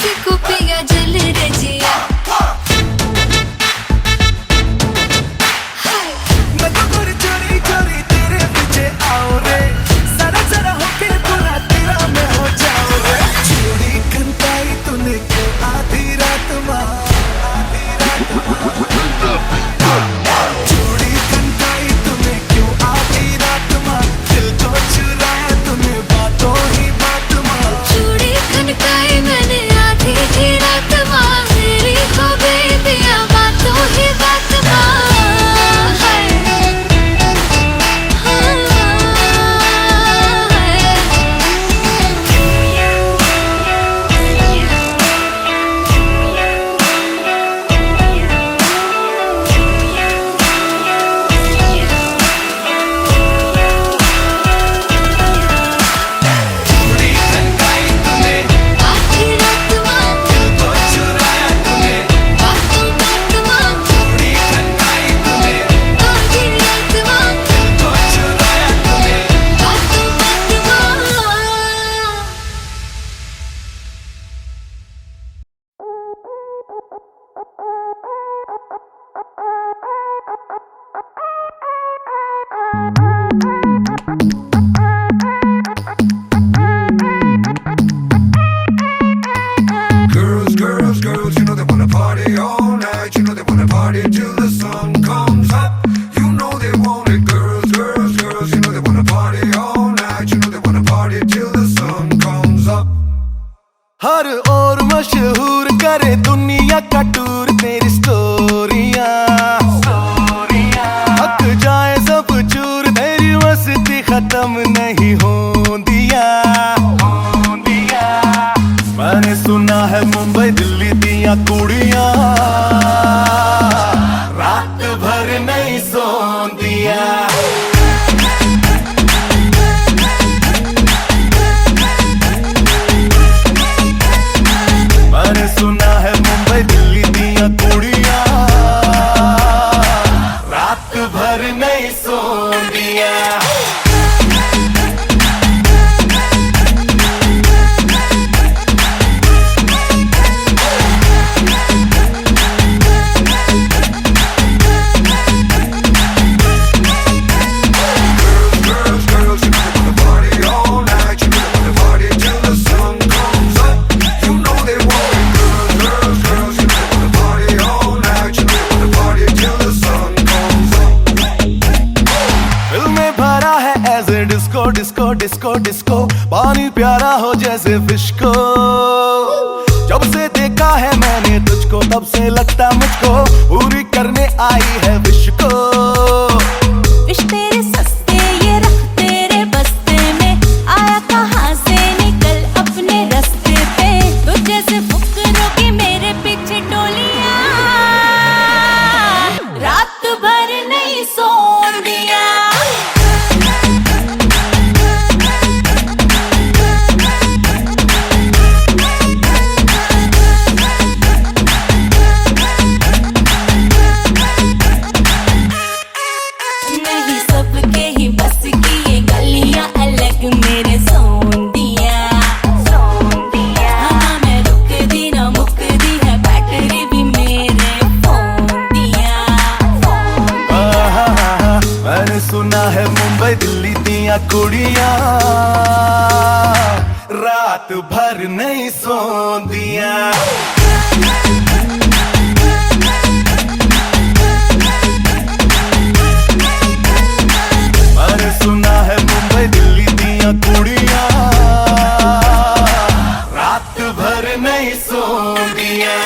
मुझको पिया जल रजिया मैं तो चोरी चोरी चोरी तेरे पीछे आओ रे जरा जरा होके पूरा तेरा मैं हो जाऊं रे चूड़ी खनकाई तूने क्यों आधी रात माँ चूड़ी खनकाई तूने क्यों आधी रात माँ दिल को चुराया तूने बातों ही बात माँ चूड़ी खनकाई मैंने आधी ही रात माँ मेरी हो गई पिया बातों ही बात माँ Girls, girls, girls, you know they wanna party all night. You know they wanna party till the sun comes up. You know they want it. Girls, girls, girls, you know they wanna party all night. You know they wanna party till the sun comes up. हर ओर मशहूर करे दुनिया का tour तेरी स्टोरियां हक जाए सब चूर तेरी मस्ती खत्म नहीं होंदिया मैंने सुना है मुंबई दिल्ली दिया कुड़ियां रात भर नहीं सोंदिया मैंने सुना है मुंबई दिल्ली दिया कुड़ियां रात भर नहीं Sondiya Girls, girls, you know they wanna party all night. You know they wanna party till the sun comes up. You know they want it. Girls, girls, girls, you know they wanna party all night. You know they wanna party till the sun comes up. दिल में भरा है ऐसे disco disco disco disco पानी प्यारा हो जैसे fish को जब से देखा है मैंने तुझको तब से लगता मुझको पूरी करने आई है विश को विश तेरे सस्ते ये रख तेरे बस्ते में आया कहाँ से निकल अपने रास्ते पे तो जैसे फुकरों की मेरे पीछे टोलियां रात भर नहीं सोन दिया नहीं सबके ही बस की ये गलियां अलग मेरे सोन दिया हाँ मैं रुक दी ना मुक दी है बैटरी भी मेरे फोन दिया मैंने सुना है मुंबई दिल्ली दिया कुड़ियां रात भर नहीं सोंदिया मैंने सुना है मुंबई दिल्ली दिया कुड़ियां रात भर नहीं सोंदिया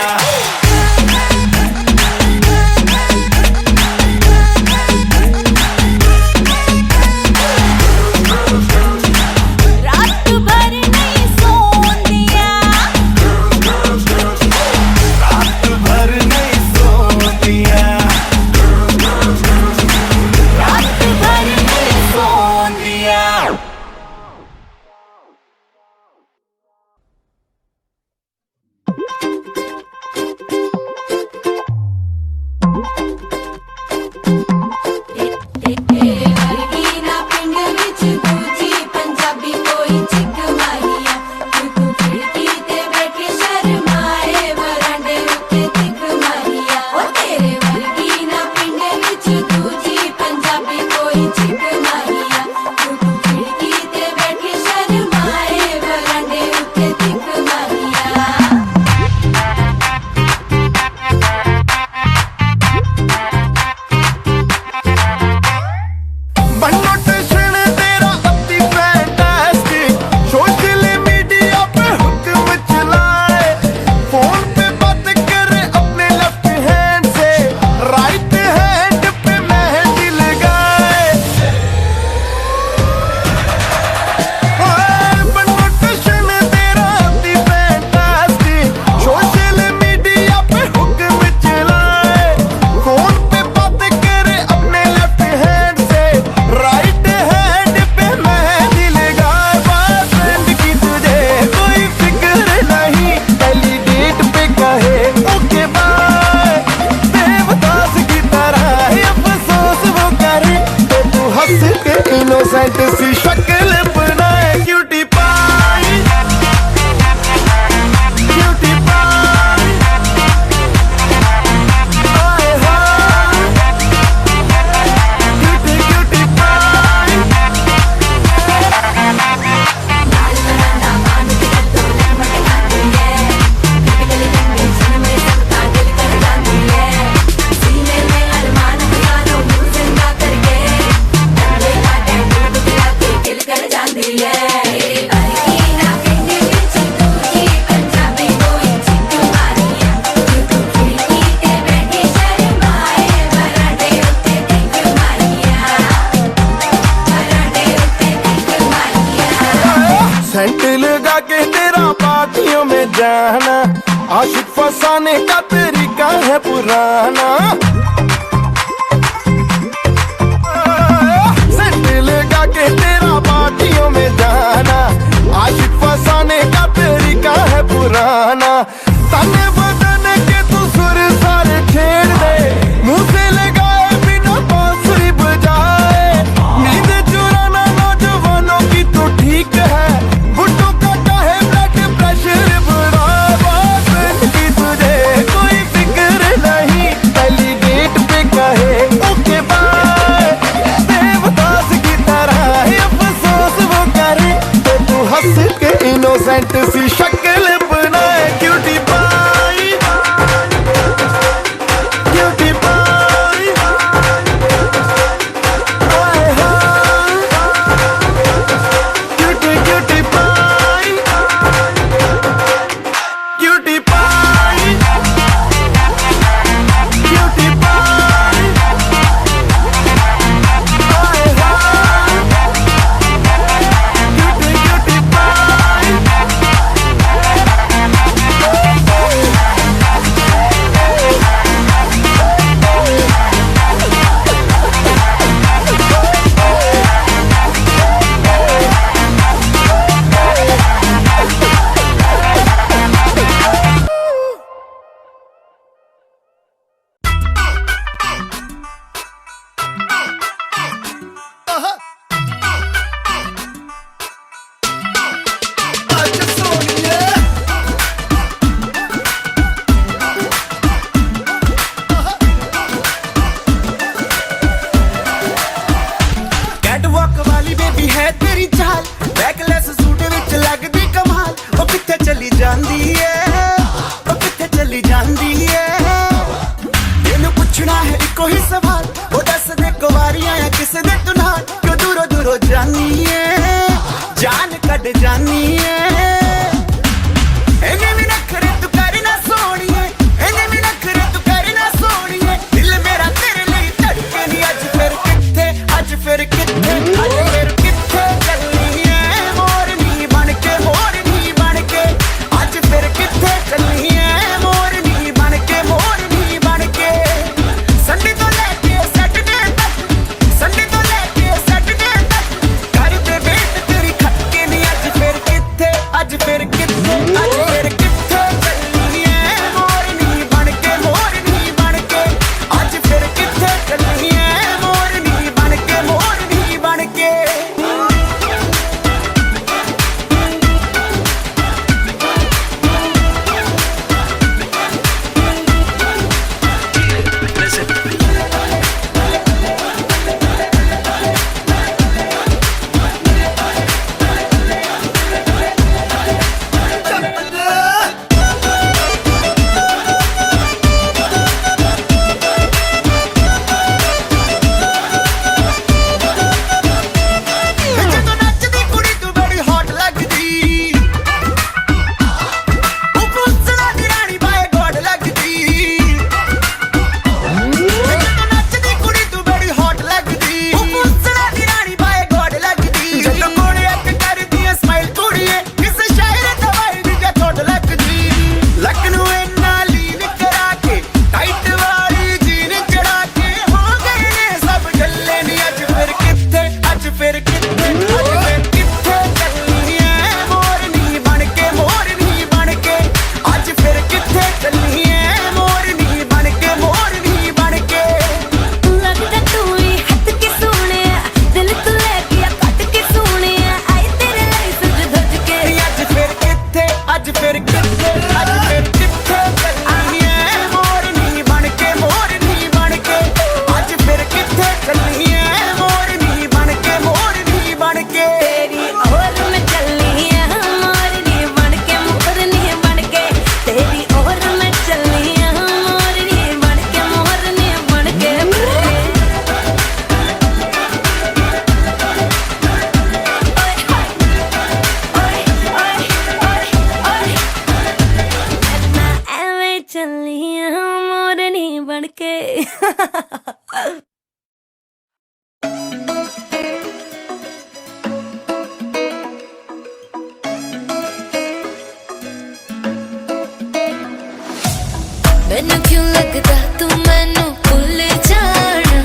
रात भर नहीं सोन दिया रात भर नहीं सोंदिया रात भर नहीं सोन दिया जाना, आशिक फंसाने का तरीका है पुराना। सेंट लगा के तेरा पार्टियों में जाना, आशिक फंसाने का तरीका है पुराना। तने बदन के तू सुर सारे छेड़ दे, मुंह से लगाए बिना बांसुरी बजाए। नींद चुराना नौजवानों की तो ठीक है, बुड्ढों का काहे ब्लड प्रेशर बढ़ावा। की तुझे कोई फिक्र नहीं, पहली डेट पे कहे ओके बाय। देवदास की तरह अफसोस वो करे, तो तू हंस के इनोसेंट सी शक्ल बनाए। क्यूटी पाई, क्यूटी पाई, हाय हाय। Cutie cutie pie, cutie pie, cutie pie, हाय हाय। Cutie cutie pie. कैटवॉक वाली बेबी है तेरी चाल, बैकलेस सूट विच लगदी कमाल। ओ किथे चली जांदी है, ओ किथे चली जांदी है। तेनू पुछना है इको ही सवाल, ओ दस दे कुवारियां या किस दे तू नाल। क्यों दूरों दूरों जानी है, जान कट जानी है। इन्हें भी नखरे तू कर ना सोनिए, इन्हें भी नखरे तू कर ना सोनिए। दिल मेरा तेरे लिए धड़के नी, अज फिर किथे, अज फिर किथे, अज फिर किथे चलनी है मोरनी बन के, मोरनी बन के। अज फिर किथे चलनी है मोरनी बन के, मोरनी बन के। संडे तो लेके सैटरडे तक, संडे तो लेके सैटरडे तक कर दे वेट तेरी खटके नी। अज फिर किथे, अज फिर किथे, अज फिर किथे चलनी है मोरनी बन के, मोरनी बन के। अज फिर किथे चलनी है मोरनी बन के, मोरनी बन के। ਜਦੋਂ ਨੱਚਦੀ ਕੁੜੀ ਤੂੰ ਬੜੀ ਹੌਟ ਲੱਗਦੀ, ਉਹ ਪੁੱਛਣਾ ਦੀ ਰਾਣੀ ਬਾਏ ਗੋਡ ਲੱਗਦੀ। ਜਦੋਂ ਨੱਚਦੀ ਕੁੜੀ ਤੂੰ ਬੜੀ ਹੌਟ ਲੱਗਦੀ, ਉਹ ਪੁੱਛਣਾ ਦੀ ਰਾਣੀ ਬਾਏ ਗੋਡ ਲੱਗਦੀ। ਜਦੋਂ ਕੋਲ ਇੱਕ ਕਰਦੀ ਐ ਸਮਾਈਲ ਕੁੜੀਏ, ਕਿਸ ਸ਼ਾਇਰ ਦਵਾਈ ਦੀ ਜੇ ਥੋੜ ਲੱਗਦੀ। ਲੱਕ ਨੂੰ ਇੰਨਾ ਲੀਨ ਕਰਾ ਕੇ, ਟਾਈਟ ਵਾਲੀ ਜੀਨ ਚੜਾ ਕੇ ਹੋ ਗਏ ਨੇ ਸਭ ਗੱਲੇ ਨੀ। ਅੱਜ ਫਿਰ ਕਿੱਥੇ, ਅੱਜ ਫਿਰ ਕਿੱਥੇ, ਅੱਜ ਫਿਰ ਕਿੱਥੇ ਚੱਲਣੀ ਐ ਮੋਰਨੀ ਬਣ ਕੇ, ਮੋਰਨੀ ਬਣ ਕੇ। ਅੱਜ ਫਿਰ ਕਿੱਥੇ ਚੱਲਣੀ ਐ ਮੋਰਨੀ ਬਣ ਕੇ, ਮੋਰਨੀ ਬਣ ਕੇ। ਲੱਗਦਾ ਤੂੰ ਹੀ ਹੱਥ ਕੇ ਸੋਹਣਿਆ, ਦਿਲ ਤੋਂ ਲੈ ਗਿਆ ਕੱਟ ਕੇ ਸੋਹਣਿਆ। ਆਏ ਤੇਰੇ ਲਈ ਸਜ ਧਜ ਕੇ। ਨੀ ਅੱਜ ਫਿਰ ਕਿੱਥੇ, ਅੱਜ ਫਿਰ ਕਿੱਥੇ, ਅੱਜ ਫਿਰ ਕਿੱਥੇ ਚੱਲਣੀ ਐ ਮੋਰਨੀ ਬਣ ਕੇ, ਮੋਰਨੀ ਬਣ ਕੇ। ਅੱਜ ਫਿਰ ਕਿੱਥੇ ਚੱਲਣੀ ਐ ਮੋਰਨੀ ਬਣ ਕੇ, ਮੋਰਨੀ ਬਣ ਕੇ। तेरी ओर मैं चलनी है मोरनी बन के, मोरनी बन के। तेरी ओर मैं चलनी है मोरनी बन के, मोरनी बन के। मैं एवें चलनी है मोरनी बन के। मैनू क्यों लगदा तू मैनू भुल जाना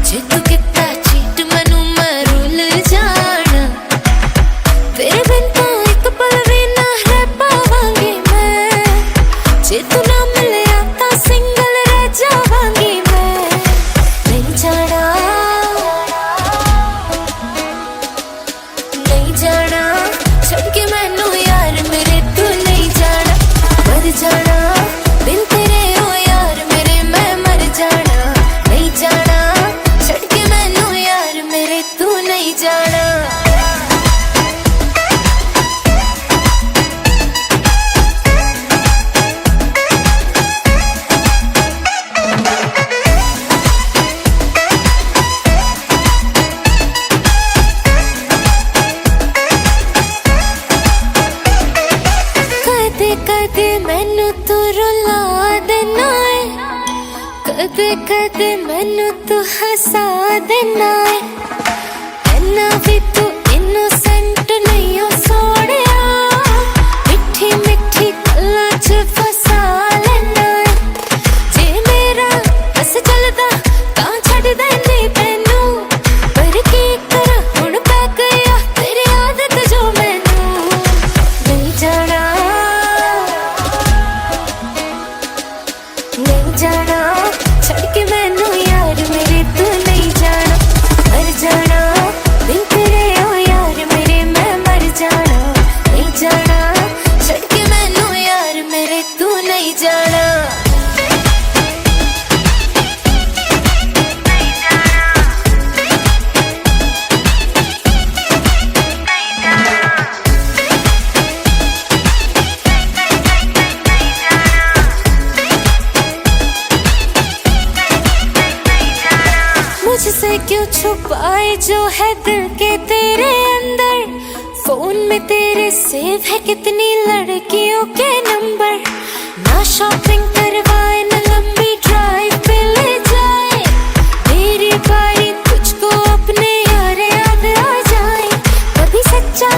जे तू किता चीट मैनू मैं रुल जाना तेरे बिन तो एक पल भी ना रह पावांगी मैं जे तू ना मिलिया तां सिंगल रह जावांगी मैं नहीं जाना छड़ के मैनू यार मेरे तू नहीं जाना मर जाना बिन तेरे ओ यार मेरे मैं मर जाना नहीं जाना छड़ के मैनू यार मेरे तू नहीं जाना कदे कदे मैनू तू रुला देना है कदे कदे मैनू तू हसा देना है इन्ना भी तू इनोसेंट नहीं हो सोड़िया मिठी मिठी गल्लां च फसा लेना है जे मेरा बस चलदा तां छड्ड देनी मैनू पर की करा हुण पै गया तेरी आदत जो मैनू नहीं जाना नहीं जाना छड़ के मैनू यार मेरे तू नहीं जाना मर जाना बिन तेरे ओ यार मेरे मैं मर जाना नहीं जाना छड़ के मैनू यार मेरे तू नहीं जाना मुझसे क्यों छुपाए जो है दिल के तेरे अंदर फोन में तेरे सेव है कितनी लड़कियों के नंबर ना शॉपिंग करवाए ना लंबी ड्राइव पे ले जाए मेरी बारी तुझको अपने यार याद आ जाए कभी सच्चा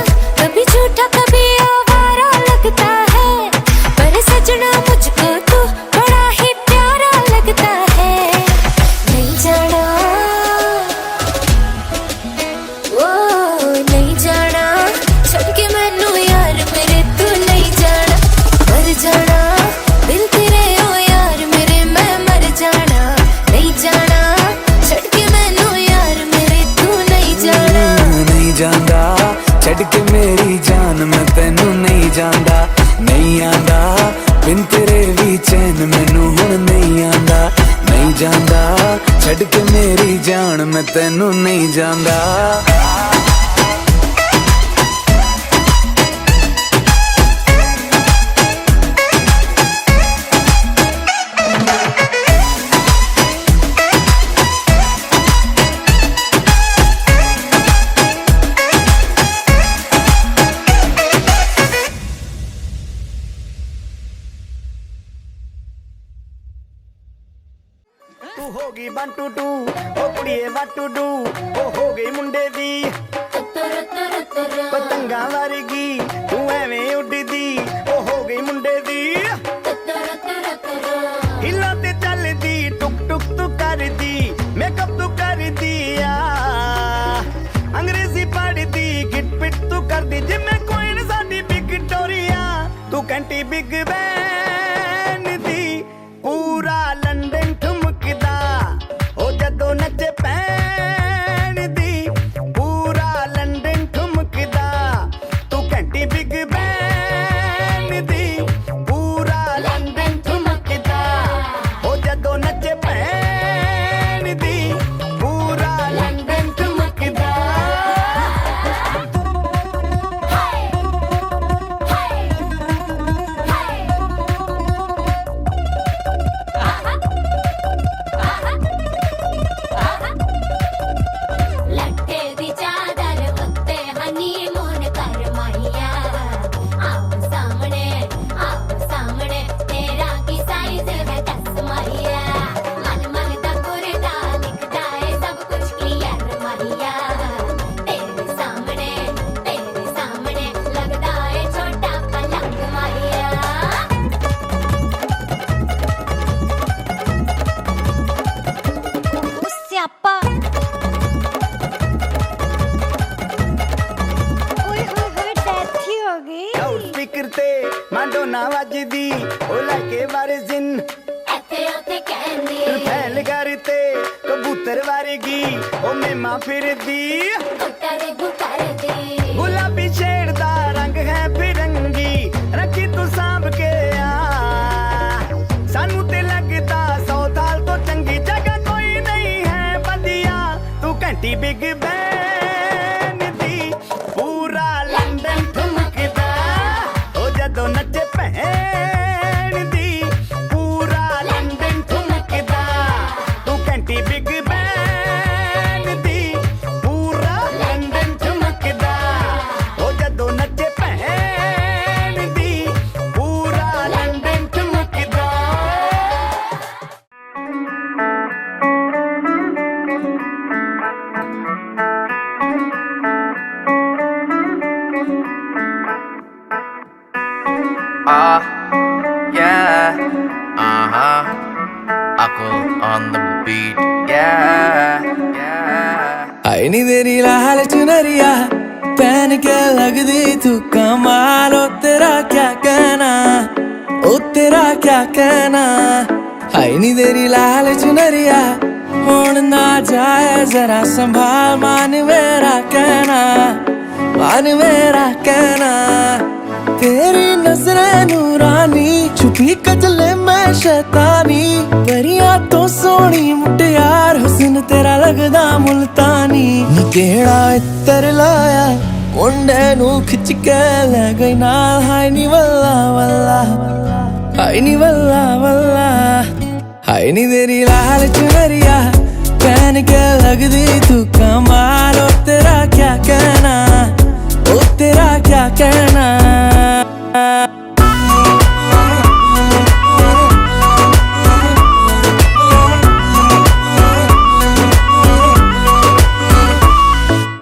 कभी झूठा कभी आवारा लगता है पर सजना मुझको तू बड़ा ही प्यारा लगता है नहीं जाना नहीं जाना छड़ के मैनू यार मेरे तू नहीं जाना मर जाना बिन तेरे ओ यार मेरे मैं मर जाना नहीं जाना छड़ के मैनू यार मेरे तू नहीं जाना नहीं जांदा छड़ के मेरी जान मैं तेनू नहीं जांदा नहीं आंदा बिन तेरे भी चैन मैनू हुण नहीं आंदा नहीं जांदा छड़ के मेरी जान मैं तेनू नहीं जांदा तू होगी 1 2 2 ओ कुड़िए what to do ओ हो गई मुंडे दी पतंगा वर्गी तू एवें उड़दी ओ हो गई मुंडे दी हिला ते चलदी टुक टुक तू करदी मेकअप तू करदी आ अंग्रेजी पढ़दी गिट पिट तू करदी जिम्मे कोई न साडी विक्टोरिया तू कंटी बिग बैन दी पूरा लंदन ठुमकदा ओ जदों नचे पैन दी पूरा लंदन ठुमकदा तू घंटी बिग बैन दी पूरा लंदन ठुमकदा ओ जदों नचे पैन दी पूरा लंदन ठुमकदा ਨਾ ਵੱਜਦੀ ਉਹ ਲੈ ਕੇ ਵਾਰਜ਼ਿਨ ਇੱਥੇ ਉੱਥੇ ਕਹਿੰਦੀ ਫੈਲ ਕਰਤੇ ਕਬੂਤਰ ਵਰਗੀ ਉਹ ਮੇਮਾ ਫਿਰਦੀ ਗੁੱਟਰ ਦੀ ਗੁਲਾਬੀ ਸ਼ੇਡ ਦਾ ਰੰਗ ਹੈ ਫਿਰੰਗੀ ਰੱਖੀ ਤੂੰ ਸਾਂਭ ਕੇ ਆ ਸਾਨੂੰ ਤੇ ਲੱਗਦਾ 100 ਸਾਲ ਤੋਂ ਚੰਗੀ ਜਗ੍ਹਾ ਕੋਈ ਨਹੀਂ ਹੈ ਵਧੀਆ ਤੂੰ ਘੰਟੀ ਬਿਗ ਬੈਨ ਦੀ ਪੂਰਾ ਲੰਡਨ ਠੁਮਕਦਾ ਉਹ ਜਦੋਂ ਨੱਚੇ ਭੈਣ ਦੀ ਪੂਰਾ ਲੰਡਨ ਠੁਮਕਦਾ ਤੂੰ ਘੰਟੀ ਬਿਗ ਬੈਨ ਦੀ ਪੂਰਾ ਲੰਡਨ ਠੁਮਕਦਾ ਉਹ ਜਦੋਂ ਨੱਚੇ ਭੈਣ ਦੀ ਪੂਰਾ ਲੰਡਨ ਠੁਮਕਦਾ Yeah, Akul on the beat, yeah, yeah. आई नी तेरी लाल चुनरिया पहन के लगदी तू कमाल ओ तेरा क्या कहना ओ तेरा क्या कहना आई नी तेरी लाल चुनरिया होन ना जाए जरा संभाल मान मेरा कहना तेरी नजरें नूरानी छुपी कजले मैं शैतानी परियां तो सोनी मुटियार हुस्न तेरा लगदा मुल्तानी नी केड़ा इत्तर लाया मुंडे नू खिच के ले गई नाल हाय नी वल्ला वल्ला हाय नी वल्ला वल्ला हाय नी तेरी लाल चुनरिया पहन के लगदी तू कमाल ओ तेरा क्या कहना ओ तेरा क्या कहना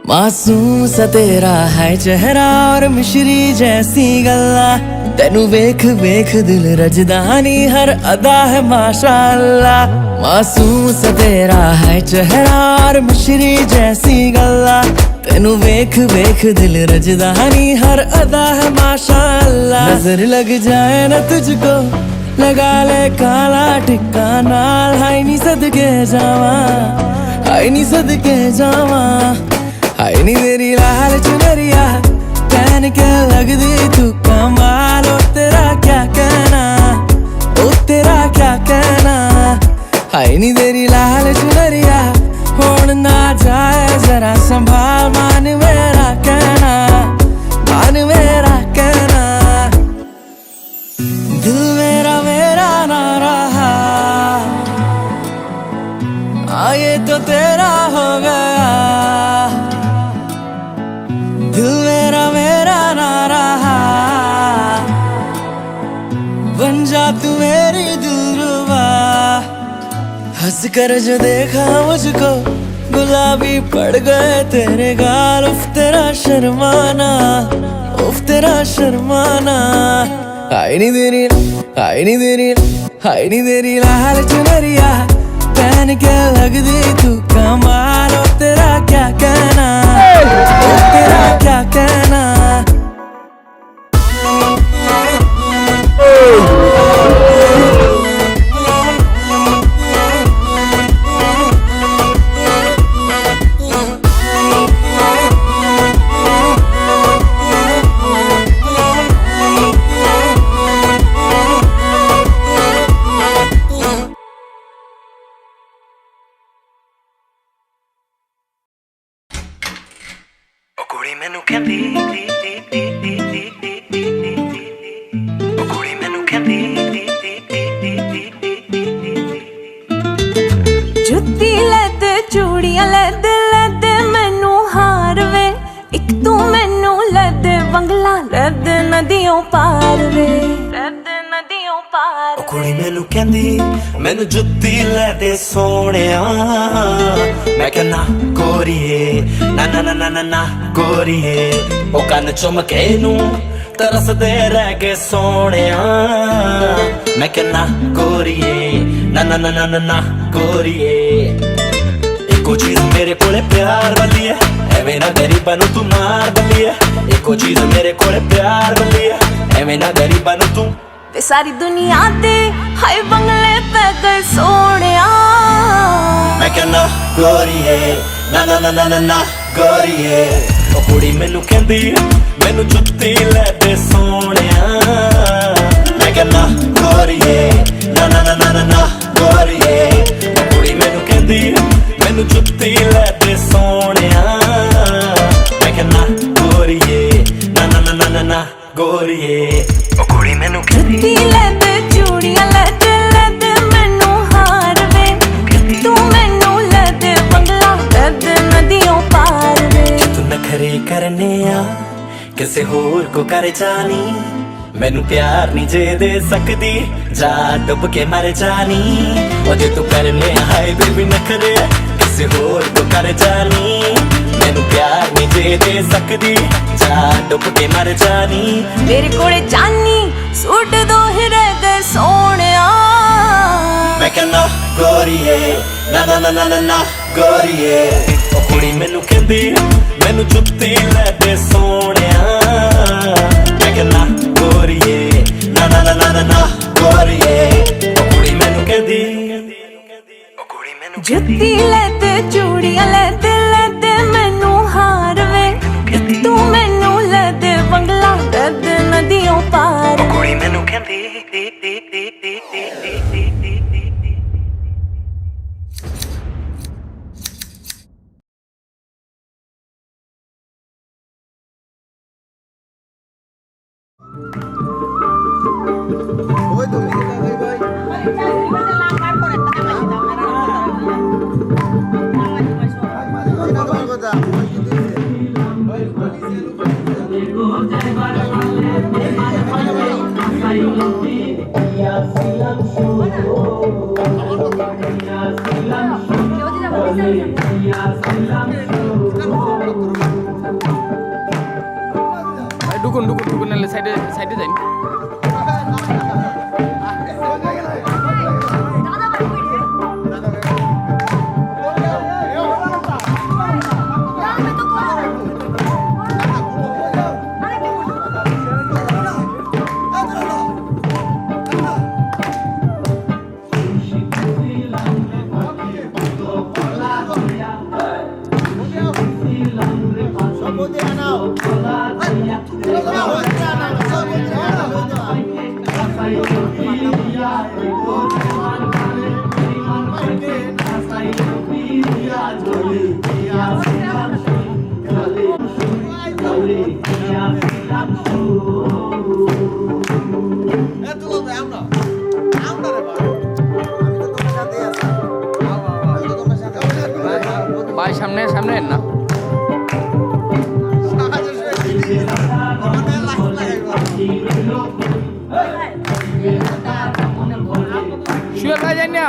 मासूम सा तेरा है चेहरा और मिश्री जैसी गल्ला तेनू वेख वेख दिल रजदानी हर अदा है माशाअल्लाह मासूम सा तेरा है चेहरा और मिश्री जैसी गल्ला तेनू वेख वेख दिल रजदानी हर अदा है माशाअल्लाह नजर लग जाए न तुझको लगा ले काला टिक्का नाल हाय नी सदके जावा हाय नी सदके जावा हाय नी तेरी लाल चुनरिया पहन के लगदी तू कमाल ओ तेरा क्या कहना ओ तेरा क्या कहना हाय नी तेरी लाल चुनरिया होन ना जाए जरा संभाल मान मेरा कहना दिल मेरा मेरा ना रहा ये तो तेरा हो गया दिल मेरा मेरा ना रहा बन जा तू मेरी दिलरुबा हंस कर जो देखा मुझको गुलाबी पड़ गए तेरे गाल उफ तेरा शर्माना हाय नी तेरी लाल चुनरिया पहन के लगदी तू कमाल ओ तेरा क्या कहना ओ तेरा क्या कहना ਕੁੜੀ ਮੈਨੂੰ ਕਹਿੰਦੀ ਉਹ ਕੁੜੀ ਮੈਨੂੰ ਕਹਿੰਦੀ ਜੁੱਤੀ ਲੱਦ ਚੂੜੀਆਂ ਲੱਦ ਲੱਦ ਮੈਨੂੰ ਹਾਰ ਵੇ ਇੱਕ ਤੂੰ ਮੈਨੂੰ ਲੱਦ ਬੰਗਲਾ ਲੱਦ ਨਦੀਆਂ ਪਾਰ ਵੇ ਉਹ ਕੁੜੀ ਮੈਨੂੰ ਕਹਿੰਦੀ ਮੈਨੂੰ ਜੁੱਤੀ ਲੈ ਦੇ ਸੋਹਣਿਆ ਮੈਂ ਕਹਿੰਦਾ ਗੋਰੀਏ ਨਾ ਨਾ ਨਾ ਨਾ ਨਾ ਗੋਰੀਏ ਉਹ ਕੰਨ ਚੁੰਮਕੇ ਨੂੰ ਤਰਸਦੇ ਰਹਿ ਗਏ ਸੋਹਣਿਆ ਮੈਂ ਕਹਿੰਦਾ ਗੋਰੀਏ ਨਾ ਨਾ ਨਾ ਨਾ ਨਾ ਗੋਰੀਏ ਇੱਕੋ ਚੀਜ਼ ਮੇਰੇ ਕੋਲੇ ਪਿਆਰ ਵਾਲੀ ਹੈ ਐਵੇਂ ਨਾ ਗਰੀਬਾਂ ਨੂੰ ਤੂੰ ਮਾਰ ਬੱਲੀ ਹੈ ਇੱਕੋ ਚੀਜ਼ ਮੇਰੇ ਕੋਲੇ ਪਿਆਰ ਵਾਲੀ ਹੈ ਐਵੇਂ ਨਾ ਗਰੀਬਾਂ ਨੂੰ ਤੂੰ ਤੇ ਸਾਰੀ ਦੁਨੀਆ ਤੇ ਹਾਏ ਬੰਗਲੇ ਪੈ ਗਏ ਸੋਹਣਿਆ ਮੈਂ ਕਹਿੰਦਾ ਗੋਰੀਏ ਨਾ ਨਾ ਨਾ ਨਾ ਨਾ ਗੋਰੀਏ ਉਹ ਕੁੜੀ ਮੈਨੂੰ ਕਹਿੰਦੀ ਮੈਨੂੰ ਜੁੱਤੀ ਲੈ ਦੇ ਸੋਹਣਿਆ ਮੈਂ ਕਹਿੰਦਾ ਗੋਰੀਏ ਨਾ ਨਾ ਨਾ ਨਾ ਨਾ ਗੋਰੀਏ ਉਹ ਕੁੜੀ ਮੈਨੂੰ ਕਹਿੰਦੀ ਮੈਨੂੰ ਜੁੱਤੀ ਲੈ ਦੇ ਸੋਹਣਿਆ ਮੈਂ ਕਹਿੰਦਾ ਗੋਰੀਏ ਨਾ ਨਾ ਨਾ ਨਾ ਨਾ ਗੋਰੀਏ ਉਹ ਕੁੜੀ ਮੈਨੂੰ ਜੁੱਤੀ ਲੈ ਦੇ ਚੂੜੀਆਂ ਲੈ ਦੇ ਮੈਨੂੰ ਹਾਰ ਵੇ ਤੂੰ ਮੈਨੂੰ ਲੈ ਦੇ ਬੰਗਲਾ ਲੈ ਦੇ ਨਦੀਆਂ ਪਾਰ ਵੇ ਤੂੰ ਨਖਰੇ ਕਰਨੇ ਆ ਕਿਸੇ ਹੋਰ ਕੋ ਕਰ ਜਾਣੀ ਮੈਨੂੰ ਪਿਆਰ ਨਹੀਂ ਜੇ ਦੇ ਸਕਦੀ ਜਾ ਡੁੱਬ ਕੇ ਮਰ ਜਾਣੀ ਉਹ ਜੇ ਤੂੰ ਕਰਨੇ ਹਾਏ ਬੇਬੀ ਨਖਰੇ ਕਿਸੇ ਹੋਰ ਕੋ ਕਰ ਜਾਣੀ ਮੈਨੂੰ ਪਿਆਰ ਨਹੀਂ ਜੇ ਦੇ ਸਕਦੀ ਜਾ ਡੁੱਬ ਕੇ ਮਰ ਜਾਣੀ ਮੇਰੇ ਕੋਲੇ ਜਾਨੀ ਸੂਟ ਦੋ ਹੀ ਰਹਿ ਗਏ ਸੋਹਣਿਆ ਮੈਂ ਕਹਿੰਦਾ ਗੋਰੀਏ ਨਾ ਨਾ ਨਾ ਨਾ ਨਾ ਗੋਰੀਏ ਉਹ ਕੁੜੀ ਮੈਨੂੰ ਕਹਿੰਦੀ ਮੈਨੂੰ ਜੁੱਤੀ ਲੈ ਦੇ ਸੋਹਣਿਆ ਮੈਂ ਕਹਿੰਦਾ ਗੋਰੀਏ ਨਾ ਨਾ ਨਾ ਨਾ ਨਾ ਗੋਰੀਏ ਉਹ ਕੁੜੀ ਮੈਨੂੰ ਕਹਿੰਦੀ ਉਹ ਕੁੜੀ ਮੈਨੂੰ ਜੁੱਤੀ ਲੈ ਦੇ ਚੂੜੀਆਂ ਲੈ ਦੇ ਮੈਨੂੰ ਹਾਰ ਵੇ ਤੂੰ ਮੈਨੂੰ ਲੈ ਦੇ ਬੰਗਲਾ ਲੈ ਦੇ ਨਦੀਆਂ ਪਾਰ ਉਹ ਕੁੜੀ ਮੈਨੂੰ ਕਹਿੰਦੀ dukun nalle side যাই ভাই সামনে সামনে না শুয়ে যাই না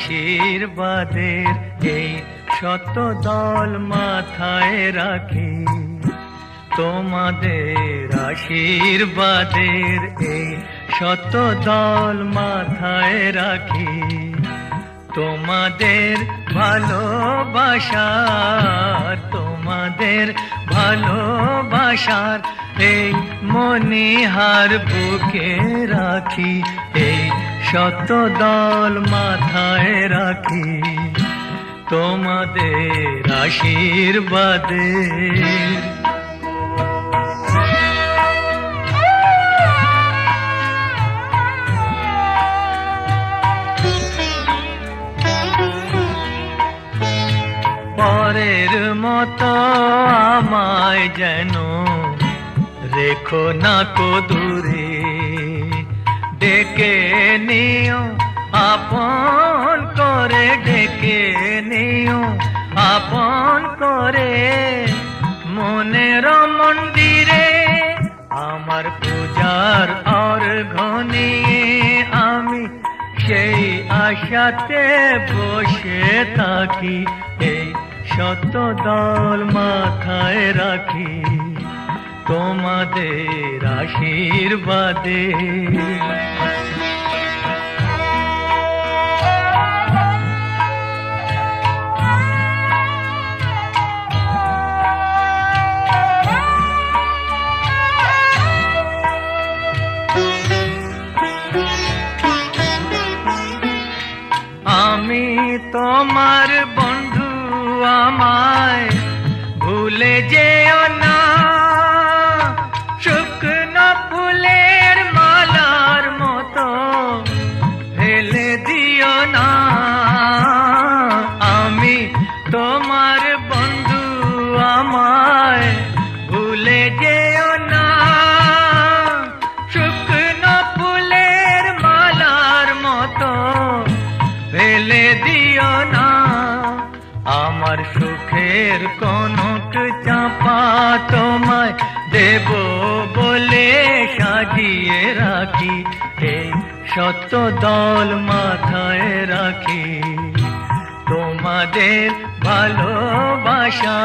আশীর্বাদের এই শত দল মাথায় রাখি, তোমাদের আশীর্বাদের এই শত দল মাথায় রাখি, তোমাদের ভালোবাসার, তোমাদের ভালোবাসার এই মনিহার বুকে রাখি, এই শত দল মাথায় রাখি, তোমাদের আশীর্বাদের। পরের মতো আমায় যেন রেখো না কো দূরে, ডেকে নিও আপন করে, ডেকে নিও আপন করে, মনের মন্দিরে আমার পূজার অর্ঘ্য নিয়ে আমি সেই আশাতে বসে থাকি, এই শত দল মাথায় রাখি, তোমাদের আশীর্বাদে। আমি তোমার বন্ধু, আমায় ভুলে যেও না, শুকনো ফুলের মালার মতো ফেলে দিও না। আমি তোমার বন্ধু, আমায় ভুলে যেও না, শুকনো ফুলের মালার মতো ফেলে দিও না। আমার সুখের কনক চাপা তোমায় দেব বলে সাজিয়ে রাখি, এই শত দল মাথায় রাখি, তোমাদের ভালোবাসার,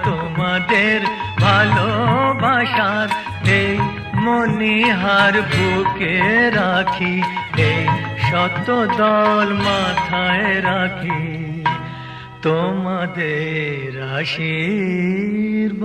তোমাদের ভালোবাসার এই মনিহার বুকে রাখি, এই শত দল মাথায় রাখি, তোমাদের আশীর্বাদে।